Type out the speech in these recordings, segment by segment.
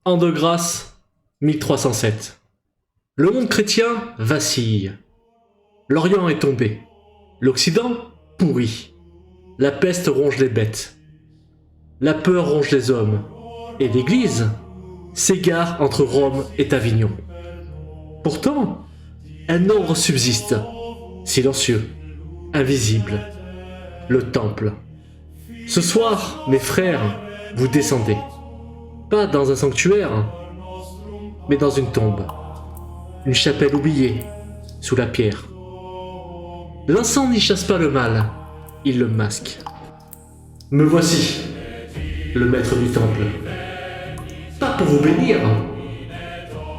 An de grâce 1307. Le monde chrétien vacille. L'Orient est tombé. L'Occident pourri. La peste ronge les bêtes. La peur ronge les hommes. Et l'Église s'égare entre Rome et Avignon. Pourtant, un ordre subsiste, silencieux, invisible, le temple. Ce soir, mes frères, vous descendez. Pas dans un sanctuaire, mais dans une tombe. Une chapelle oubliée, sous la pierre. L'encens n'y chasse pas le mal, il le masque. Me voici, le maître du temple. Pas pour vous bénir,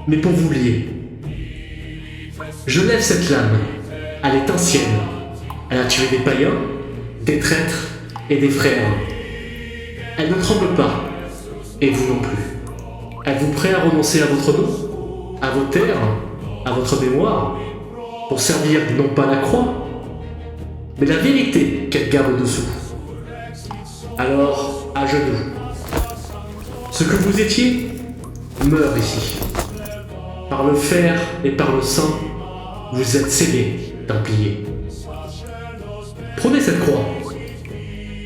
mais pour vous lier. Je lève cette lame, elle est ancienne. Elle a tué des païens, des traîtres et des frères. Elle ne tremble pas, et vous non plus. Êtes-vous prêt à renoncer à votre nom, à vos terres, à votre mémoire, pour servir non pas la croix, mais la vérité qu'elle garde au-dessous? Alors, à genoux. Ce que vous étiez meurt ici. Par le fer et par le sang, vous êtes scellés, Templiers. Prenez cette croix.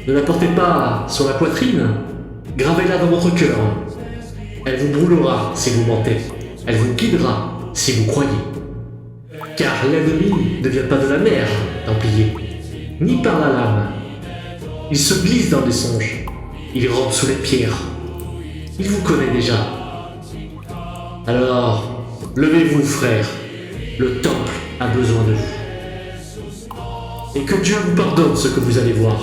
Ne la portez pas sur la poitrine, gravez-la dans votre cœur. Elle vous brûlera si vous mentez. Elle vous guidera si vous croyez. Car l'ennemi ne vient pas de la mer, Templier, ni par la lame. Il se glisse dans les songes. Il rampe sous les pierres. Il vous connaît déjà. Alors, levez-vous, frères. Le temple a besoin de vous. Et que Dieu vous pardonne ce que vous allez voir.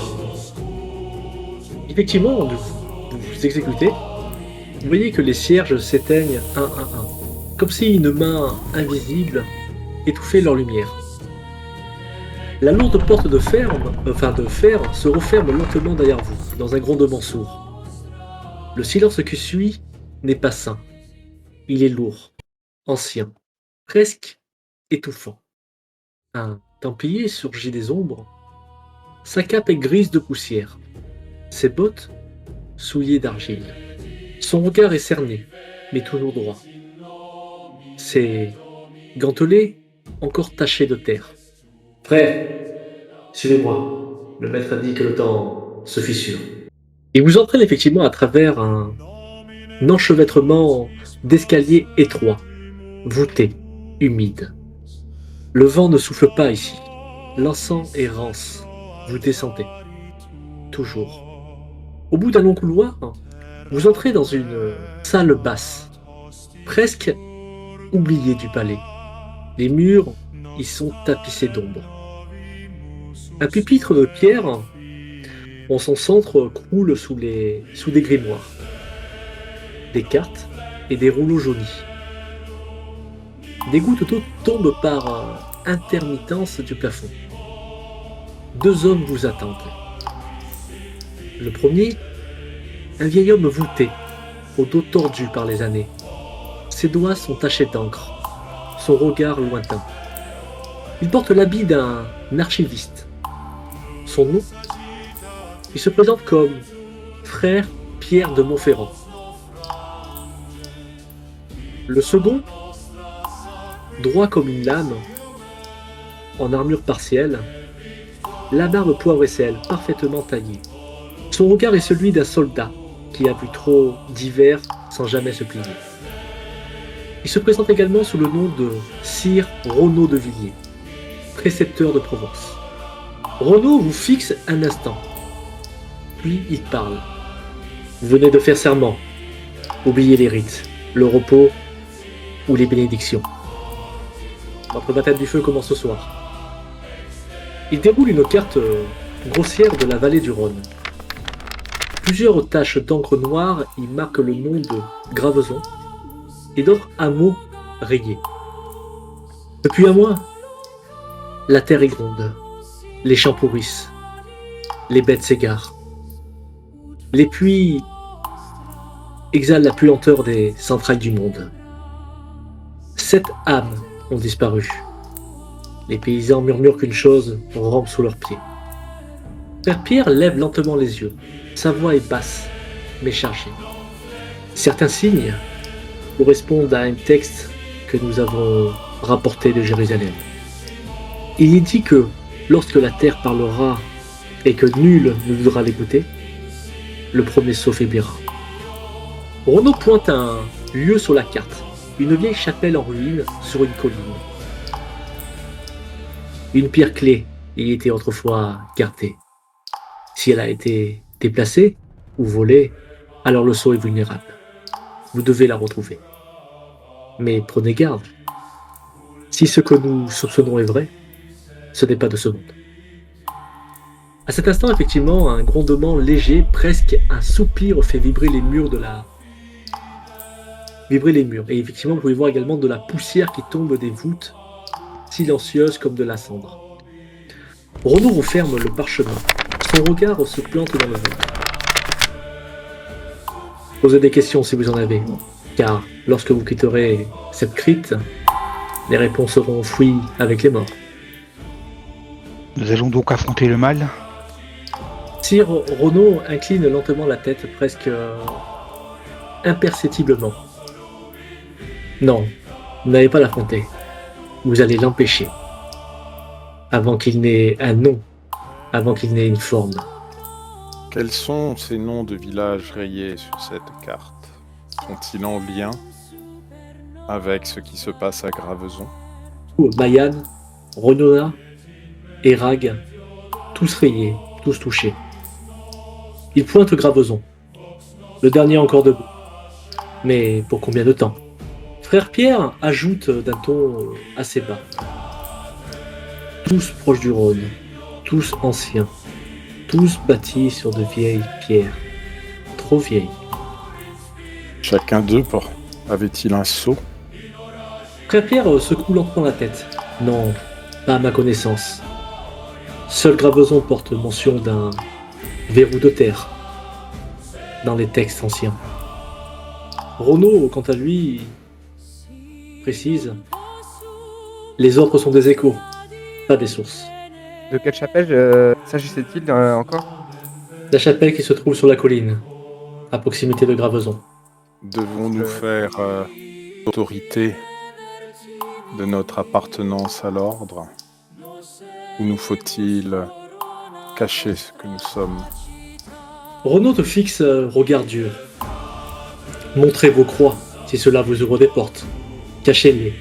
Effectivement, vous exécutez. Vous voyez que les cierges s'éteignent un à un, comme si une main invisible étouffait leur lumière. La lourde porte de fer se referme lentement derrière vous, dans un grondement sourd. Le silence qui suit n'est pas sain. Il est lourd, ancien, presque étouffant. Un templier surgit des ombres. Sa cape est grise de poussière. Ses bottes souillées d'argile. Son regard est cerné, mais toujours droit. Ses gantelets encore tachés de terre. Frères, suivez-moi. Le maître a dit que le temps se fissure. Et vous entraîne effectivement à travers un enchevêtrement d'escaliers étroits, voûtés, humides. Le vent ne souffle pas ici. L'encens est rance. Vous descendez. Toujours. Au bout d'un long couloir, vous entrez dans une salle basse, presque oubliée du palais. Les murs y sont tapissés d'ombre. Un pupitre de pierre en son centre croule sous des grimoires, des cartes et des rouleaux jaunis. Des gouttes d'eau tombent par intermittence du plafond. Deux hommes vous attendent. Le premier, un vieil homme voûté, au dos tordu par les années. Ses doigts sont tachés d'encre, son regard lointain. Il porte l'habit d'un archiviste. Son nom, il se présente comme frère Pierre de Montferrand. Le second, droit comme une lame, en armure partielle, la barbe poivre et sel parfaitement taillée. Son regard est celui d'un soldat qui a vu trop d'hivers sans jamais se plier. Il se présente également sous le nom de Sire Renaud de Villiers, précepteur de Provence. Renaud vous fixe un instant, puis il parle. Vous venez de faire serment. Oubliez les rites, le repos ou les bénédictions. Votre baptême du feu commence ce soir. Il déroule une carte grossière de la vallée du Rhône. Plusieurs taches d'encre noire y marquent le nom de Graveson et d'autres hameaux rayés. Depuis un mois, la terre est gronde, les champs pourrissent, les bêtes s'égarent. Les puits exhalent la puanteur des centrales du monde. 7 âmes ont disparu. Les paysans murmurent qu'une chose rampe sous leurs pieds. Père Pierre lève lentement les yeux. Sa voix est basse, mais chargée. Certains signes correspondent à un texte que nous avons rapporté de Jérusalem. Il est dit que lorsque la terre parlera et que nul ne voudra l'écouter, le premier s'affaiblira. Renaud pointe un lieu sur la carte, une vieille chapelle en ruine sur une colline. Une pierre clé y était autrefois gardée. Si elle a été déplacée ou volée, alors le sceau est vulnérable. Vous devez la retrouver. Mais prenez garde. Si ce que nous soupçonnons est vrai, ce n'est pas de ce monde. À cet instant, effectivement, un grondement léger, presque un soupir, fait vibrer les murs Et effectivement, vous pouvez voir également de la poussière qui tombe des voûtes, silencieuses comme de la cendre. Renaud referme le parchemin. Son regard se plante dans le vôtre. Posez des questions si vous en avez, car lorsque vous quitterez cette crypte, les réponses seront enfouies avec les morts. Nous allons donc affronter le mal. Sire Renaud incline lentement la tête, presque imperceptiblement. Non, vous n'allez pas l'affronter. Vous allez l'empêcher. Avant qu'il n'ait un nom, avant qu'il n'ait une forme. Quels sont ces noms de villages rayés sur cette carte? Sont-ils en lien avec ce qui se passe à Graveson? Mayan, Renona, Erag, tous rayés, tous touchés. Il pointe Graveson. Le dernier encore debout. Mais pour combien de temps? Frère Pierre ajoute d'un ton assez bas. Tous proches du Rhône, tous anciens, tous bâtis sur de vieilles pierres, trop vieilles. Chacun d'eux avait-il un sceau? Frère Pierre secoue lentement la tête. Non, pas à ma connaissance. Seul Graveson porte mention d'un verrou de terre dans les textes anciens. Renaud, quant à lui, précise: les autres sont des échos, pas des sources. De quelle chapelle s'agissait-il encore? La chapelle qui se trouve sur la colline, à proximité de Graveson. Devons-nous faire autorité de notre appartenance à l'ordre? Ou nous faut-il cacher ce que nous sommes? Renaud te fixe regard dur. Montrez vos croix, si cela vous ouvre des portes. Cachez-les,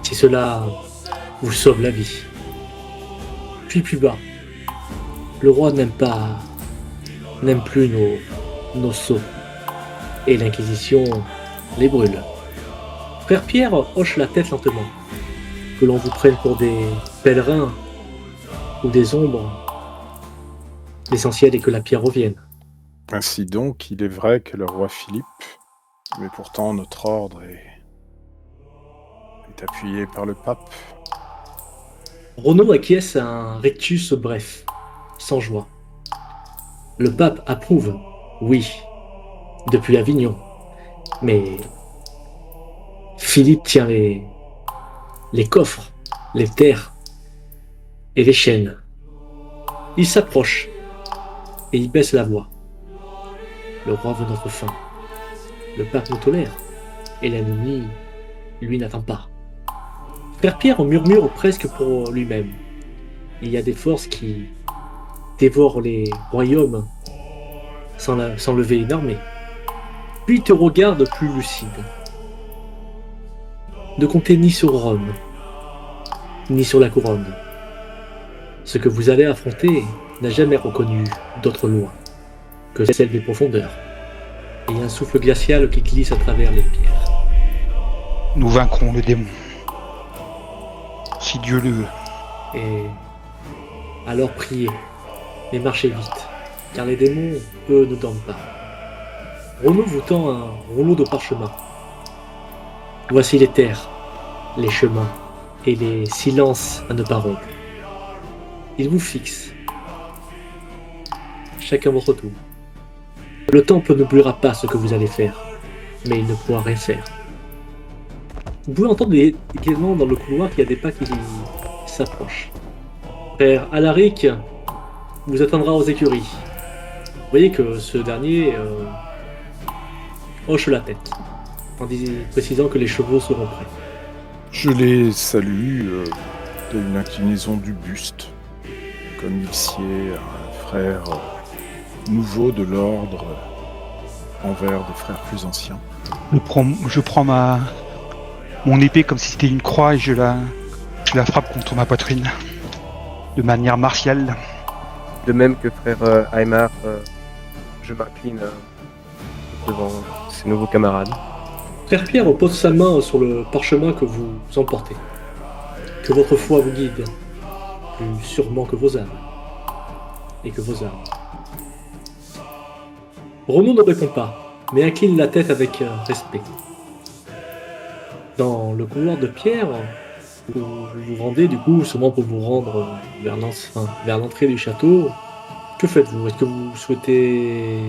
si cela vous sauve la vie. Puis plus bas. Le roi n'aime plus nos sceaux. Et l'Inquisition les brûle. Frère Pierre hoche la tête lentement. Que l'on vous prenne pour des pèlerins ou des ombres, l'essentiel est que la pierre revienne. Ainsi donc, il est vrai que le roi Philippe, mais pourtant notre ordre est appuyé par le pape. Renaud acquiesce à un rictus bref, sans joie. Le pape approuve, oui, depuis Avignon, mais Philippe tient les coffres, les terres et les chaînes. Il s'approche et il baisse la voix. Le roi veut notre fin. Le pape nous tolère et l'ennemi, lui, n'attend pas. Frère Pierre murmure presque pour lui-même. Il y a des forces qui dévorent les royaumes sans lever une armée. Puis il te regarde plus lucide. Ne comptez ni sur Rome, ni sur la couronne. Ce que vous allez affronter n'a jamais reconnu d'autre loi que celle des profondeurs. Et il y a un souffle glacial qui glisse à travers les pierres. Nous vaincrons le démon. Si Dieu le veut. Et alors priez, mais marchez vite, car les démons, eux, ne dorment pas. Renaud vous tend un rouleau de parchemin. Voici les terres, les chemins et les silences à ne pas rompre. Il vous fixe. Chacun votre tour. Le temple n'oubliera pas ce que vous allez faire, mais il ne pourra rien faire. Vous pouvez entendre également dans le couloir qu'il y a des pas qui s'approchent. Frère Alaric vous attendra aux écuries. Vous voyez que ce dernier hoche la tête. précisant que les chevaux seront prêts. Je les salue d'une inclinaison du buste, comme il sied à un frère nouveau de l'ordre envers des frères plus anciens. Je prends mon épée comme si c'était une croix et je la frappe contre ma poitrine. De manière martiale. De même que frère Aymar, je m'incline devant ses nouveaux camarades. Frère Pierre pose sa main sur le parchemin que vous emportez. Que votre foi vous guide, plus sûrement que vos âmes. Et que vos armes. Romain ne répond pas, mais incline la tête avec respect. Dans le couloir de Pierre, où vous vous rendez du coup, sûrement pour vous rendre vers l'entrée du château, que faites-vous? Est-ce que vous souhaitez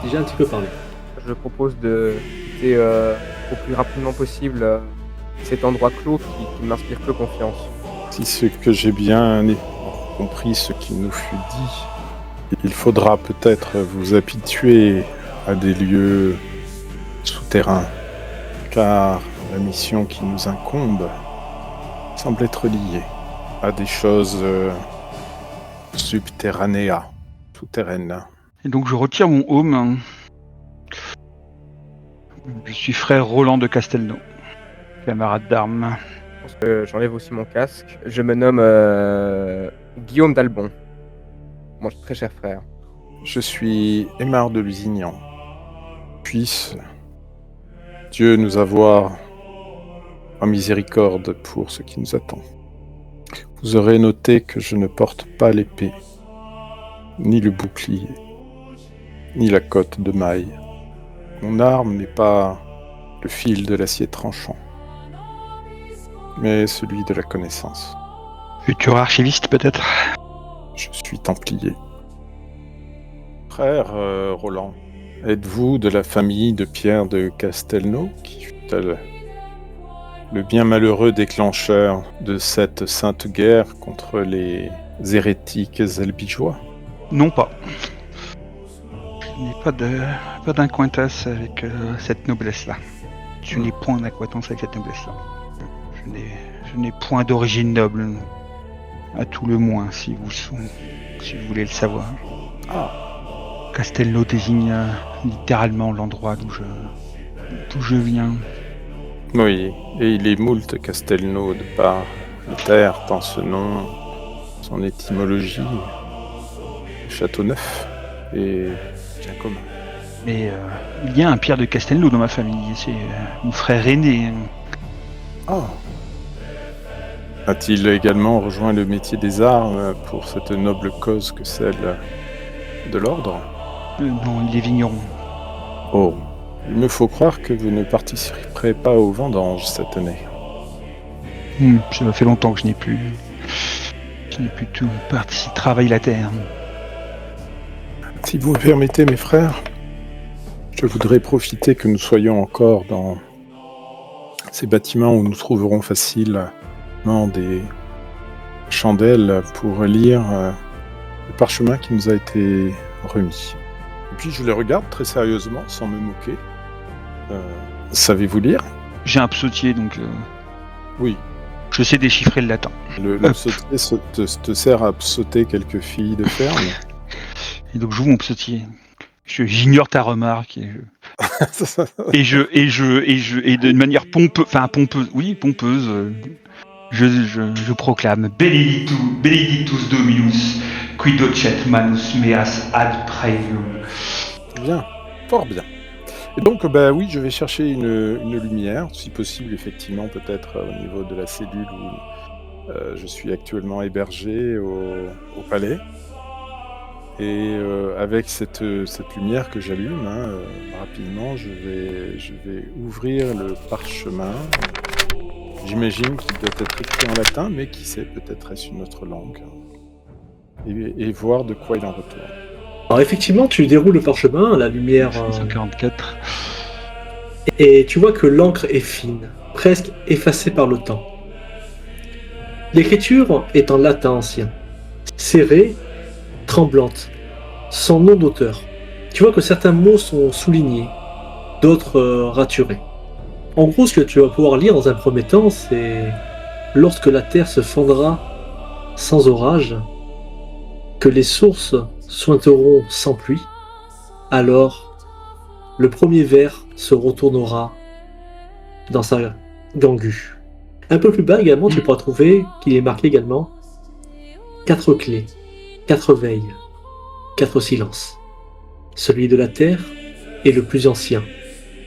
déjà un petit peu parler? Je propose de quitter au plus rapidement possible cet endroit clos qui m'inspire peu confiance. Si ce que j'ai bien compris ce qui nous fut dit, il faudra peut-être vous habituer à des lieux souterrains, car la mission qui nous incombe semble être liée à des choses souterraines. Et donc je retire mon home. Je suis frère Roland de Castelnau, camarade d'armes. Je pense que j'enlève aussi mon casque. Je me nomme Guillaume d'Albon, mon très cher frère. Je suis Aymar de Lusignan. Puisse Dieu nous avoir en miséricorde pour ce qui nous attend. Vous aurez noté que je ne porte pas l'épée, ni le bouclier, ni la cotte de maille. Mon arme n'est pas le fil de l'acier tranchant, mais celui de la connaissance. Futur archiviste peut-être? Je suis templier. Frère Roland, êtes-vous de la famille de Pierre de Castelnau, qui fut-elle le bien malheureux déclencheur de cette sainte guerre contre les hérétiques albigeois? Non pas. Je n'ai pas d'acquaintance avec cette noblesse-là. Je n'ai point d'acquaintance avec cette noblesse-là. Je n'ai point d'origine noble. À tout le moins, si vous voulez le savoir. Ah. Castelnau désigne littéralement l'endroit d'où je viens. Oui, et il est moult Castelnau de par le terre, tant ce nom, son étymologie, Châteauneuf est bien commun. Mais il y a un Pierre de Castelnau dans ma famille, c'est mon frère aîné. Ah. A-t-il également rejoint le métier des armes pour cette noble cause que celle de l'ordre? Non, il est vigneron. Oh, il me faut croire que vous ne participerez pas aux vendanges cette année. Ça fait longtemps que je n'ai plus tout travailler la terre. Si vous me permettez, mes frères, je voudrais profiter que nous soyons encore dans ces bâtiments où nous trouverons facilement des chandelles pour lire le parchemin qui nous a été remis. Et puis je les regarde très sérieusement, sans me moquer. Savez-vous lire? J'ai un psautier, donc Oui. Je sais déchiffrer le latin. Le psautier te sert à psauter quelques filles de ferme. Et donc j'ouvre mon psautier. J'ignore ta remarque et de manière pompeuse, je proclame Benedictus Dominus, qui docet manus meas ad praevium. Bien, fort bien. Et donc, oui, je vais chercher une lumière, si possible, effectivement, peut-être au niveau de la cellule où je suis actuellement hébergé au palais. Et avec cette lumière que j'allume, rapidement, je vais ouvrir le parchemin. J'imagine qu'il doit être écrit en latin, mais qui sait, peut-être est-ce une autre langue. Et voir de quoi il en retourne. Alors effectivement, tu déroules le parchemin, la lumière... 144. Et tu vois que l'encre est fine, presque effacée par le temps. L'écriture est en latin ancien, serrée, tremblante, sans nom d'auteur. Tu vois que certains mots sont soulignés, d'autres raturés. En gros, ce que tu vas pouvoir lire dans un premier temps, c'est lorsque la terre se fendra sans orage, que les sources sointeront sans pluie, alors le premier ver se retournera dans sa gangue. Un peu plus bas également, tu pourras trouver qu'il est marqué également 4 clés, 4 veilles, 4 silences. Celui de la terre est le plus ancien,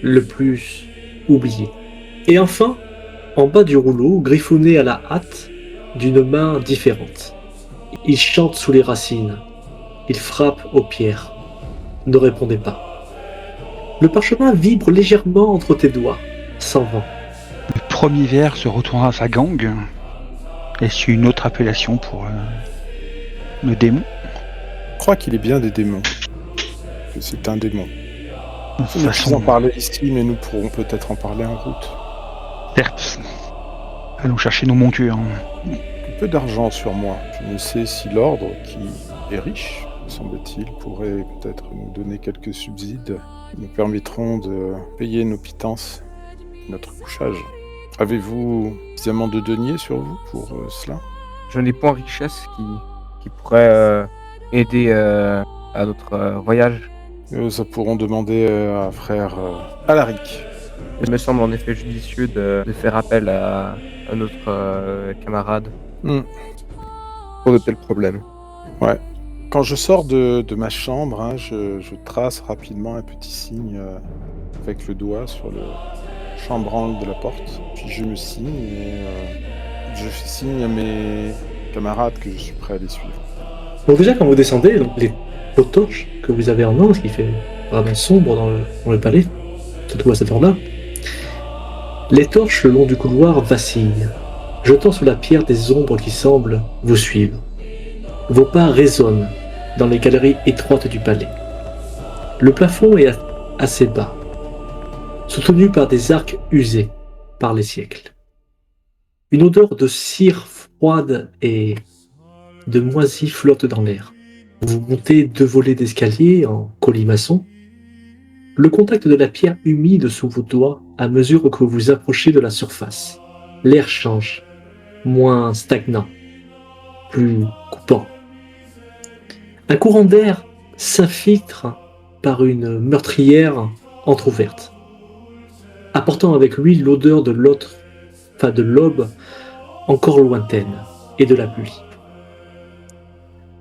le plus oublié. Et enfin, en bas du rouleau, griffonné à la hâte d'une main différente. Il chante sous les racines, il frappe aux pierres. Ne répondez pas. Le parchemin vibre légèrement entre tes doigts, sans vent. Le premier ver se retournera à sa gangue. Est-ce une autre appellation pour le démon? Je crois qu'il est bien des démons. Que c'est un démon. De toute Nous pouvons façon, en parler ici, mais nous pourrons peut-être en parler en route. certes. Allons chercher nos montures. Un peu d'argent sur moi. Je ne sais si l'ordre, qui est riche, me semble-t-il, pourrait peut-être nous donner quelques subsides qui nous permettront de payer nos pitances, notre couchage. Avez-vous suffisamment de deniers sur vous pour cela? Je n'ai pas en richesse qui pourrait aider à notre voyage. Ça pourront demander à frère Alaric. Il me semble en effet judicieux de faire appel à notre camarade pour de tels problèmes. Ouais. Quand je sors de ma chambre, hein, je trace rapidement un petit signe avec le doigt sur le chambranle de la porte. Puis je me signe et je fais signe à mes camarades que je suis prêt à les suivre. Donc déjà, quand vous descendez, donc, vos torches que vous avez en main, ce qui fait vraiment sombre dans le palais, surtout à cette heure-là, les torches le long du couloir vacillent, jetant sur la pierre des ombres qui semblent vous suivre. Vos pas résonnent dans les galeries étroites du palais. Le plafond est assez bas, soutenu par des arcs usés par les siècles. Une odeur de cire froide et de moisie flotte dans l'air. Vous montez 2 volets d'escalier en colimaçon. Le contact de la pierre humide sous vos doigts à mesure que vous vous approchez de la surface. L'air change, moins stagnant, plus coupant. Un courant d'air s'infiltre par une meurtrière entr'ouverte, apportant avec lui l'odeur de l'aube encore lointaine et de la pluie.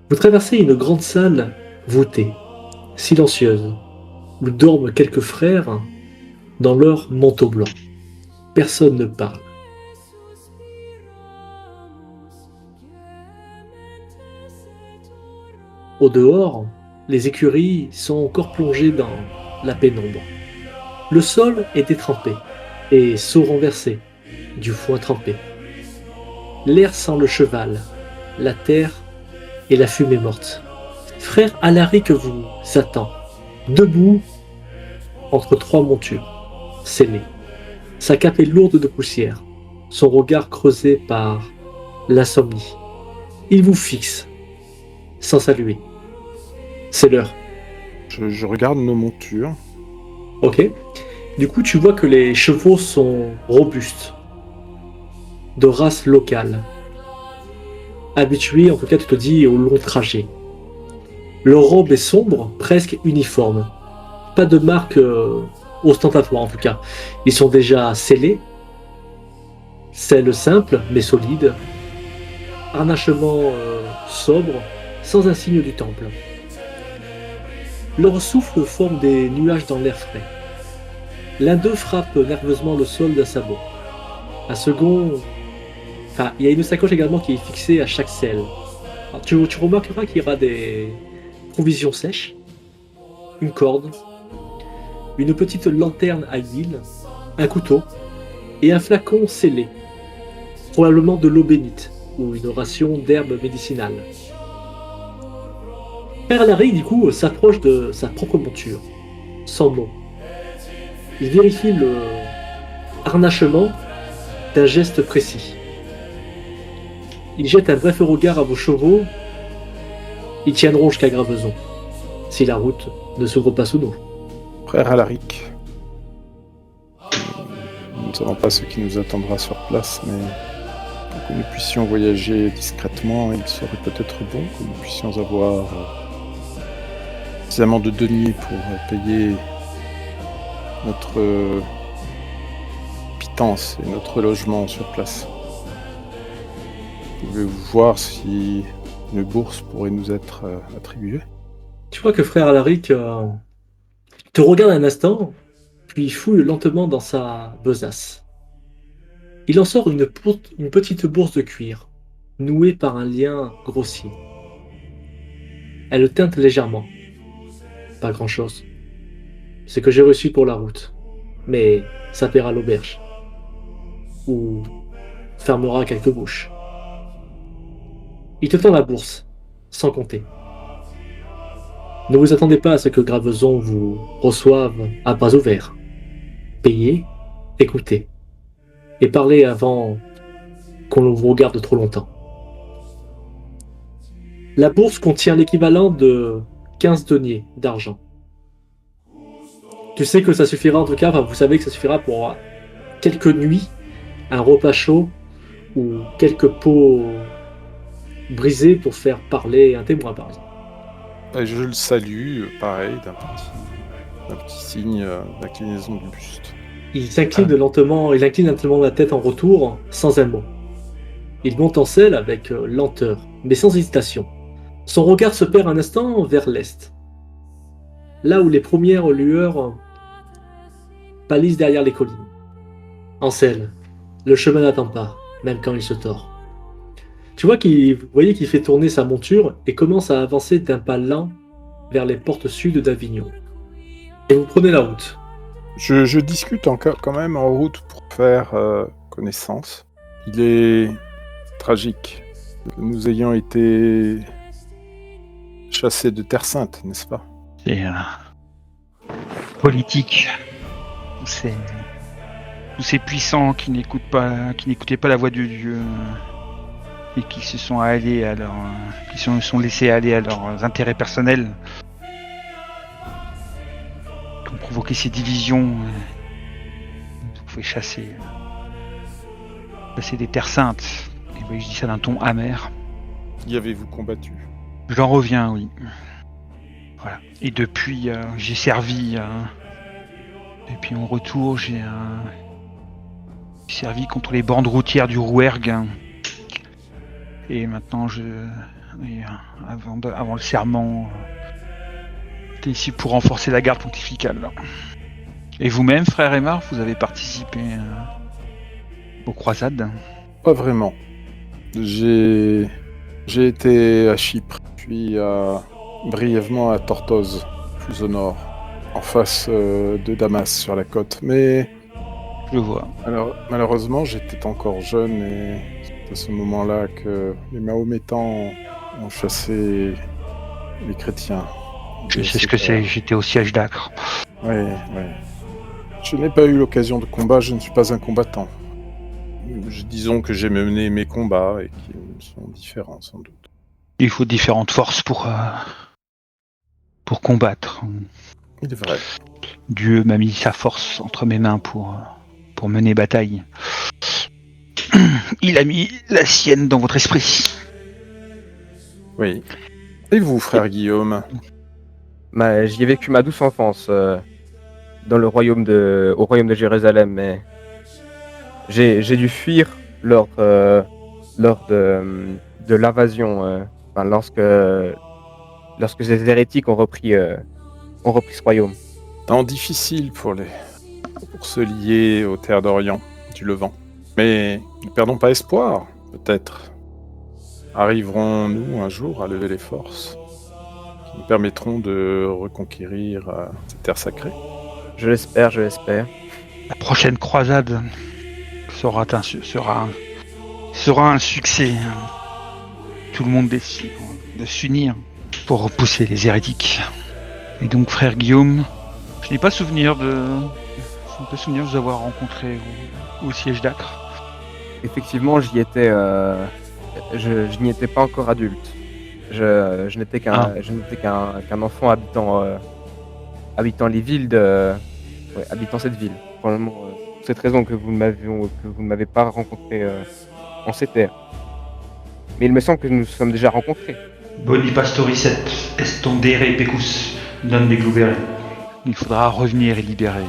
Vous traversez une grande salle voûtée, silencieuse, où dorment quelques frères dans leur manteau blanc. Personne ne parle. Au dehors, les écuries sont encore plongées dans la pénombre. Le sol est détrempé et seaux renversés, du foin trempé. L'air sent le cheval, la terre et la fumée morte. Frère Alaric vous attend, debout entre 3 montures, scellées. Sa cape est lourde de poussière, son regard creusé par l'insomnie. Il vous fixe, sans saluer. C'est l'heure. Je regarde nos montures. Ok. Du coup, tu vois que les chevaux sont robustes, de race locale. Habitués, en tout cas, tu te dis, au long trajet. Leur robe est sombre, presque uniforme. Pas de marque ostentatoire, en tout cas. Ils sont déjà scellés. Selle simple, mais solide. Harnachement sobre, sans un signe du temple. Leur souffle forme des nuages dans l'air frais. L'un d'eux frappe nerveusement le sol d'un sabot. Un second... Enfin, il y a une sacoche également qui est fixée à chaque selle. Alors, tu remarqueras qu'il y aura des provisions sèches, une corde, une petite lanterne à huile, un couteau et un flacon scellé, probablement de l'eau bénite ou une ration d'herbes médicinales. Père Alaric, du coup, s'approche de sa propre monture, sans mot. Il vérifie le harnachement d'un geste précis. Il jette un bref regard à vos chevaux. Ils tiendront jusqu'à Graveson, si la route ne s'ouvre pas sous nous. Frère Alaric, savons pas ce qui nous attendra sur place, mais pour que nous puissions voyager discrètement, il serait peut-être bon que nous puissions avoir suffisamment de deniers pour payer notre pitance et notre logement sur place. Pouvez-vous voir si une bourse pourrait nous être attribuée? Tu vois que frère Alaric te regarde un instant, puis fouille lentement dans sa besace. Il en sort une petite bourse de cuir, nouée par un lien grossier. Elle teinte légèrement. Pas grand-chose. C'est que j'ai reçu pour la route. Mais ça paiera l'auberge. Ou fermera quelques bouches. Il te tend la bourse, sans compter. Ne vous attendez pas à ce que Graveson vous reçoive à bras ouverts. Payez, écoutez. Et parlez avant qu'on vous regarde trop longtemps. La bourse contient l'équivalent de 15 deniers d'argent. Tu sais que ça suffira en tout cas, vous savez que ça suffira pour quelques nuits, un repas chaud ou quelques pots brisés pour faire parler un témoin par exemple. Et je le salue, pareil, d'un petit signe d'inclinaison du buste. Il incline lentement la tête en retour, sans un mot. Il monte en selle avec lenteur, mais sans hésitation. Son regard se perd un instant vers l'est, là où les premières lueurs pâlissent derrière les collines. En selle, le chemin n'attend pas, même quand il se tord. Vous voyez qu'il fait tourner sa monture et commence à avancer d'un pas lent vers les portes sud d'Avignon. Et vous prenez la route. Je discute quand même en route pour faire connaissance. Il est tragique que nous ayons été chassés de Terre Sainte, n'est-ce pas? C'est politique. C'est tous ces puissants qui n'écoutaient pas la voix de Dieu et qui se sont allés qui se sont laissés aller à leurs intérêts personnels, qui ont provoqué ces divisions. Vous pouvez chasser des Terres Saintes. Et vous voyez, je dis ça d'un ton amer. Y avez-vous combattu? J'en reviens, oui. Voilà. Et depuis, j'ai servi. Et puis en retour, j'ai servi contre les bandes routières du Rouergue. Et maintenant, avant le serment, j'étais ici pour renforcer la garde pontificale. Et vous-même, frère Aymar, vous avez participé aux croisades? Pas vraiment. J'ai été à Chypre, puis brièvement à Tortoise, plus au nord, en face de Damas, sur la côte. Mais je vois. Alors, malheureusement, j'étais encore jeune et c'est à ce moment-là que les Mahométans ont chassé les chrétiens. Je sais ce que c'est, j'étais au siège d'Acre. Oui. Je n'ai pas eu l'occasion de combat, je ne suis pas un combattant. Disons que j'ai mené mes combats et qui sont différents sans doute. Il faut différentes forces pour combattre. Il est vrai. Dieu m'a mis sa force entre mes mains pour mener bataille. Il a mis la sienne dans votre esprit. Oui. Et vous, frère Guillaume? J'y ai vécu ma douce enfance au royaume de Jérusalem, mais j'ai dû fuir lors de l'invasion, lorsque ces hérétiques ont repris ce royaume. Temps difficile pour se lier aux terres d'Orient, du Levant. Mais ne perdons pas espoir, peut-être. Arriverons-nous un jour à lever les forces qui nous permettront de reconquérir ces terres sacrées? Je l'espère. La prochaine croisade sera un succès. Tout le monde décide de s'unir pour repousser les hérétiques. Et donc, frère Guillaume, je n'ai pas souvenir de vous avoir rencontré au siège d'Acre. Effectivement, j'y étais. Je n'y étais pas encore adulte. Je n'étais qu'un enfant habitant les villes habitant cette ville. Probablement cette raison que vous ne m'avez pas rencontré en ces terres. Mais il me semble que nous nous sommes déjà rencontrés. Boni pastoricet est tondere pecus non deglubere. Il faudra revenir et libérer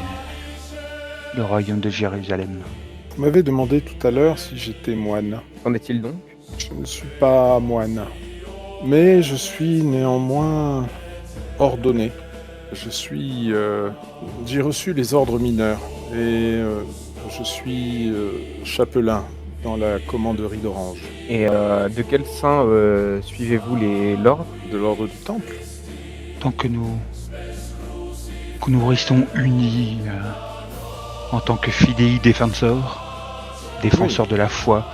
le royaume de Jérusalem. Vous m'avez demandé tout à l'heure si j'étais moine. Qu'en est-il donc? Je ne suis pas moine, mais je suis néanmoins ordonné. J'ai reçu les ordres mineurs et je suis chapelain dans la commanderie d'Orange. Et de quel saint suivez-vous l'ordre? De l'ordre du Temple. Tant que nous restons unis en tant que fidei défenseurs de la foi.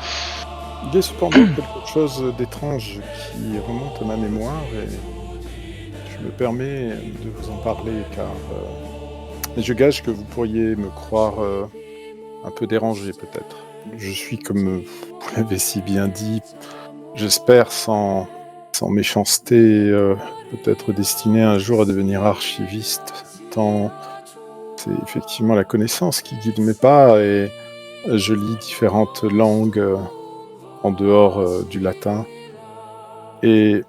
Il y a cependant quelque chose d'étrange qui remonte à ma mémoire et je me permets de vous en parler car je gage que vous pourriez me croire un peu dérangé peut-être. Je suis, comme vous l'avez si bien dit, j'espère sans méchanceté, peut-être destiné un jour à devenir archiviste, tant c'est effectivement la connaissance qui guide mes pas et je lis différentes langues en dehors du latin. Et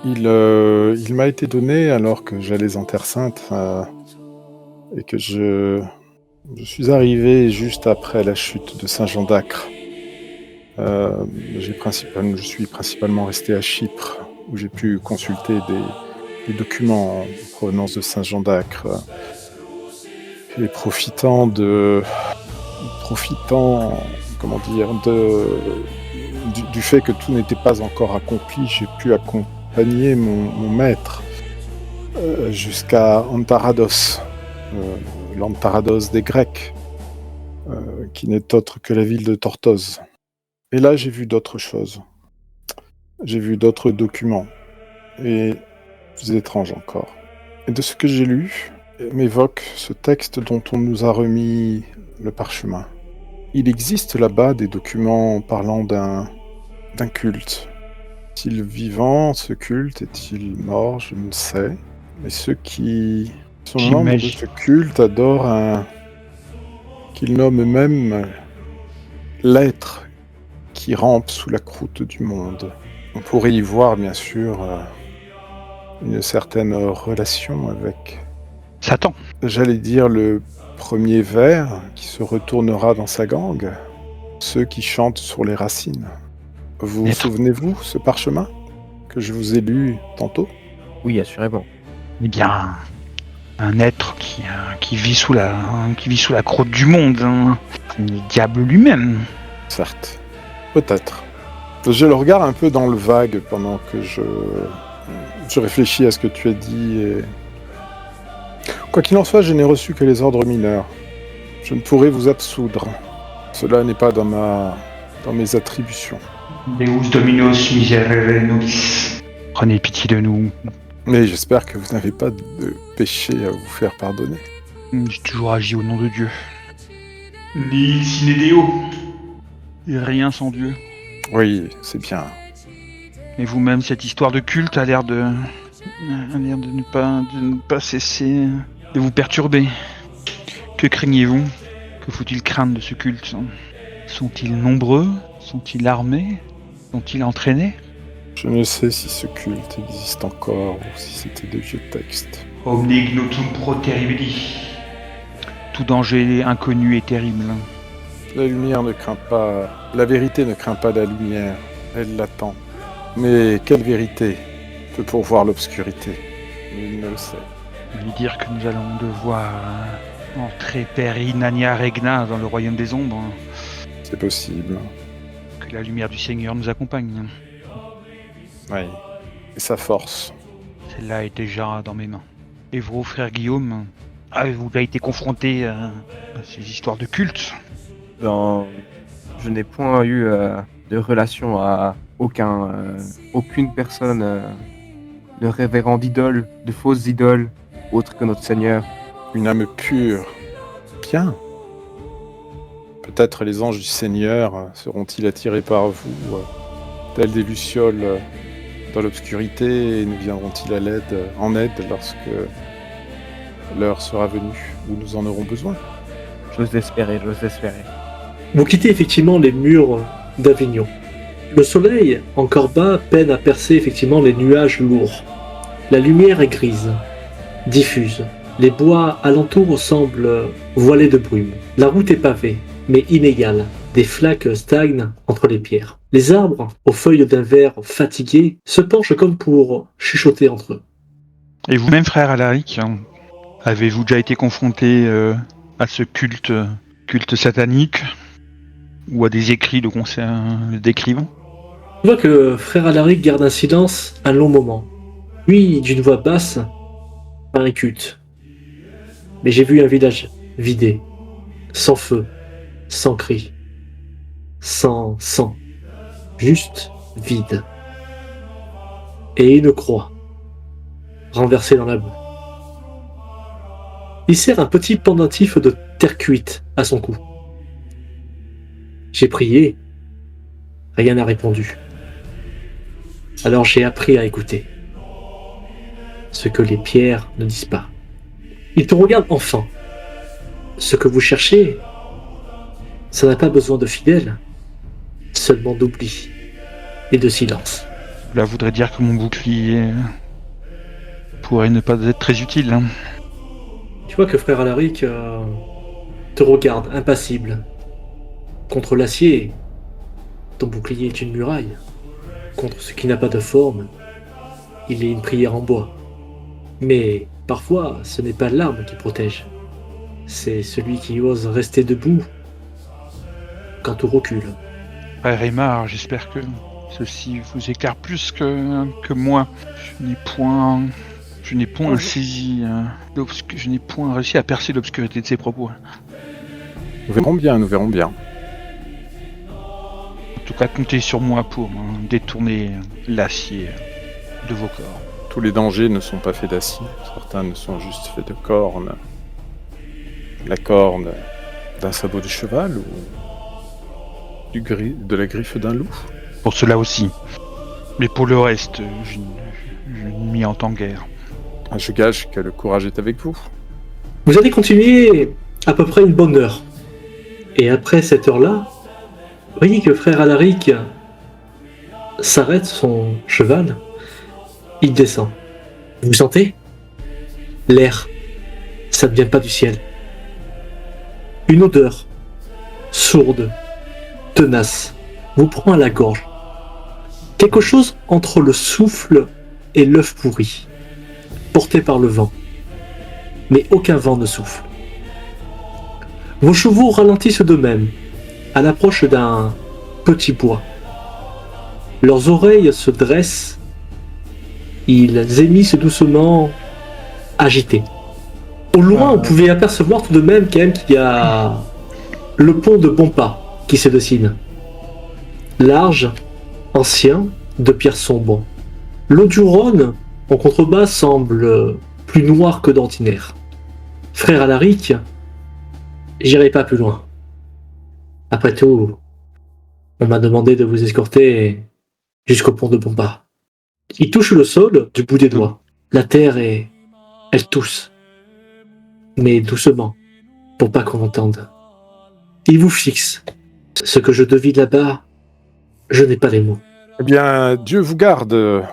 il m'a été donné alors que j'allais en Terre Sainte et que je suis arrivé juste après la chute de Saint Jean d'Acre. Je suis principalement resté à Chypre où j'ai pu consulter des documents en provenance de Saint Jean d'Acre et profitant du fait que tout n'était pas encore accompli, j'ai pu accompagner mon maître jusqu'à Antarados, l'Antarados des Grecs, qui n'est autre que la ville de Tortosa. Et là, j'ai vu d'autres choses. J'ai vu d'autres documents, et plus étranges encore. Et de ce que j'ai lu, m'évoque ce texte dont on nous a remis le parchemin. Il existe là-bas des documents parlant d'un culte. Est-il vivant, ce culte? Est-il mort? Je ne sais. Mais ceux qui sont membres de ce culte adorent qu'ils nomment eux-mêmes l'être qui rampe sous la croûte du monde. On pourrait y voir, bien sûr, une certaine relation avec Satan. J'allais dire le premier vers qui se retournera dans sa gangue, ceux qui chantent sur les racines. Vous souvenez-vous ce parchemin que je vous ai lu tantôt? Oui, assurément. Eh bien, un être qui vit sous la croûte du monde, hein. Le diable lui-même. Certes, peut-être. Je le regarde un peu dans le vague pendant que je réfléchis à ce que tu as dit et... Quoi qu'il en soit, je n'ai reçu que les ordres mineurs. Je ne pourrai vous absoudre. Cela n'est pas dans mes attributions. Deus Dominos miserere nobis. Prenez pitié de nous. Mais j'espère que vous n'avez pas de péché à vous faire pardonner. J'ai toujours agi au nom de Dieu. Nihil sine Deo. Et rien sans Dieu. Oui, c'est bien. Et vous-même, cette histoire de culte a l'air de ne pas cesser de vous perturber. Que craignez-vous? Que faut-il craindre de ce culte? Sont-ils nombreux? Sont-ils armés? Sont-ils entraînés? Je ne sais si ce culte existe encore ou si c'était de vieux textes. Omne ignotum pro terribili. Tout danger inconnu et terrible. La lumière ne craint pas... La vérité ne craint pas la lumière. Elle l'attend. Mais quelle vérité peut pourvoir l'obscurité? Nul ne le sait. Lui dire que nous allons devoir entrer per inania regna dans le royaume des ombres. C'est possible. Que la lumière du Seigneur nous accompagne. Oui. Et sa force. Celle-là est déjà dans mes mains. Et vous, frère Guillaume, avez-vous déjà été confronté à ces histoires de culte? Je n'ai point eu de relation à aucune personne de révérend d'idole, de fausses idoles, autres que notre Seigneur. Une âme pure. Bien. Peut-être les anges du Seigneur seront-ils attirés par vous, tels des lucioles dans l'obscurité, et nous viendront-ils en aide lorsque l'heure sera venue, où nous en aurons besoin. J'ose espérer. Vous quittez effectivement les murs d'Avignon. Le soleil, encore bas, peine à percer effectivement les nuages lourds. La lumière est grise, diffuse. Les bois alentours semblent voilés de brume. La route est pavée, mais inégale. Des flaques stagnent entre les pierres. Les arbres, aux feuilles d'un vert fatigué, se penchent comme pour chuchoter entre eux. Et vous-même, frère Alaric, avez-vous déjà été confronté à ce culte satanique ou à des écrits le décrivant? Tu vois que frère Alaric garde un silence un long moment. Puis, d'une voix basse, pas un culte. Mais j'ai vu un village vidé, sans feu, sans cri, sans sang, juste vide. Et une croix, renversée dans la boue. Il serre un petit pendentif de terre cuite à son cou. J'ai prié, rien n'a répondu. Alors j'ai appris à écouter. Ce que les pierres ne disent pas. Il te regarde enfin. Ce que vous cherchez, ça n'a pas besoin de fidèles, seulement d'oubli et de silence. Cela voudrait dire que mon bouclier pourrait ne pas être très utile. Hein. Tu vois que frère Alaric te regarde impassible. Contre l'acier, ton bouclier est une muraille. Contre ce qui n'a pas de forme, il est une prière en bois. Mais parfois, ce n'est pas l'arme qui protège. C'est celui qui ose rester debout quand tout recule. Frère Aymar, j'espère que ceci vous éclaire plus que moi. Je n'ai point saisi, je n'ai point réussi à percer l'obscurité de ses propos. Nous verrons bien. En tout cas, comptez sur moi pour détourner l'acier de vos corps. Tous les dangers ne sont pas faits d'acier, certains ne sont juste faits de cornes. La corne d'un sabot de cheval ou de la griffe d'un loup. Pour cela aussi. Mais pour le reste, je ne m'y entends guère. Je gage que le courage est avec vous. Vous allez continuer à peu près une bonne heure. Et après cette heure-là, vous voyez que frère Alaric s'arrête son cheval. Il descend. Vous sentez? L'air, ça ne vient pas du ciel. Une odeur, sourde, tenace, vous prend à la gorge. Quelque chose entre le souffle et l'œuf pourri, porté par le vent. Mais aucun vent ne souffle. Vos chevaux ralentissent d'eux-mêmes, à l'approche d'un petit bois. Leurs oreilles se dressent, ils émissent doucement, agités. Au loin, on pouvait apercevoir tout de même quand même qu'il y a le pont de Pompa qui se dessine. Large, ancien, de pierres sombres. L'eau du Rhône, en contrebas, semble plus noire que d'ordinaire. Frère Alaric, j'irai pas plus loin. Après tout, on m'a demandé de vous escorter jusqu'au pont de Pompa. Il touche le sol du bout des doigts. La terre elle tousse. Mais doucement, pour pas qu'on l'entende. Il vous fixe. Ce que je devine là-bas, je n'ai pas les mots. Eh bien, Dieu vous garde,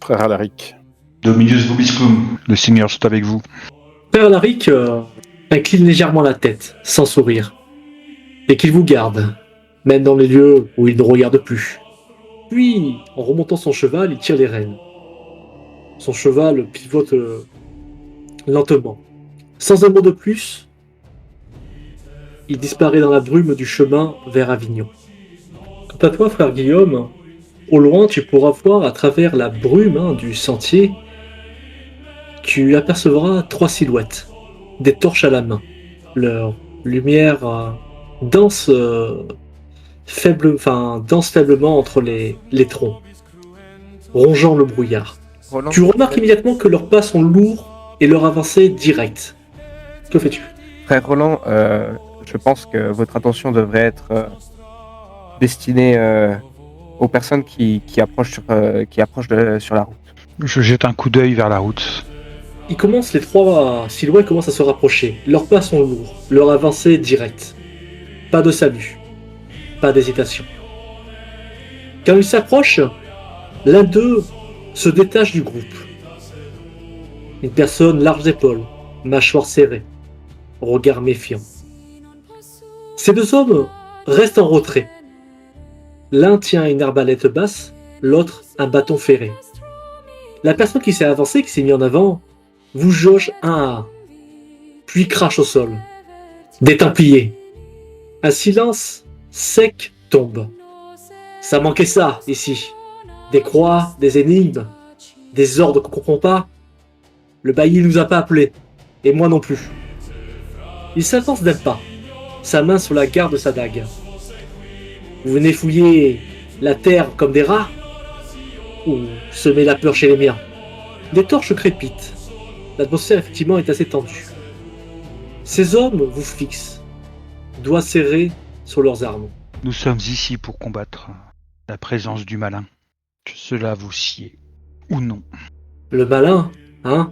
frère Alaric. Dominus vobiscum, le Seigneur soit avec vous. Frère Alaric incline légèrement la tête, sans sourire. Et qu'il vous garde, même dans les lieux où il ne regarde plus. Puis, en remontant son cheval, il tire les rênes. Son cheval pivote lentement. Sans un mot de plus, il disparaît dans la brume du chemin vers Avignon. Quant à toi, frère Guillaume, au loin, tu pourras voir à travers la brume du sentier, tu apercevras 3 silhouettes, des torches à la main. Leur lumière danse faiblement entre les troncs, rongeant le brouillard. Roland, Tu remarques immédiatement que leurs pas sont lourds et leur avancée directe. Que fais-tu? Frère Roland, je pense que votre attention devrait être destinée aux personnes qui approchent sur la route. Je jette un coup d'œil vers la route. Les trois silhouettes commencent à se rapprocher. Leurs pas sont lourds, leur avancée est directe. Pas de salut, pas d'hésitation. Quand ils s'approchent, l'un d'eux se détache du groupe. Une personne large d'épaules, mâchoire serrée, regard méfiant. Ces deux hommes restent en retrait. L'un tient une arbalète basse, l'autre un bâton ferré. La personne qui s'est avancée, qui s'est mise en avant, vous jauge un à un, puis crache au sol. Des Templiers. Un silence sec tombe. Ça manquait ça, ici. Des croix, des énigmes, des ordres qu'on comprend pas. Le bailli nous a pas appelés, et moi non plus. Il s'avance d'un pas, sa main sur la garde de sa dague. Vous venez fouiller la terre comme des rats, ou semer la peur chez les miens? Des torches crépitent. L'atmosphère effectivement est assez tendue. Ces hommes vous fixent, doigts serrés sur leurs armes. Nous sommes ici pour combattre la présence du malin. Que cela vous sied ou non. Le malin, hein?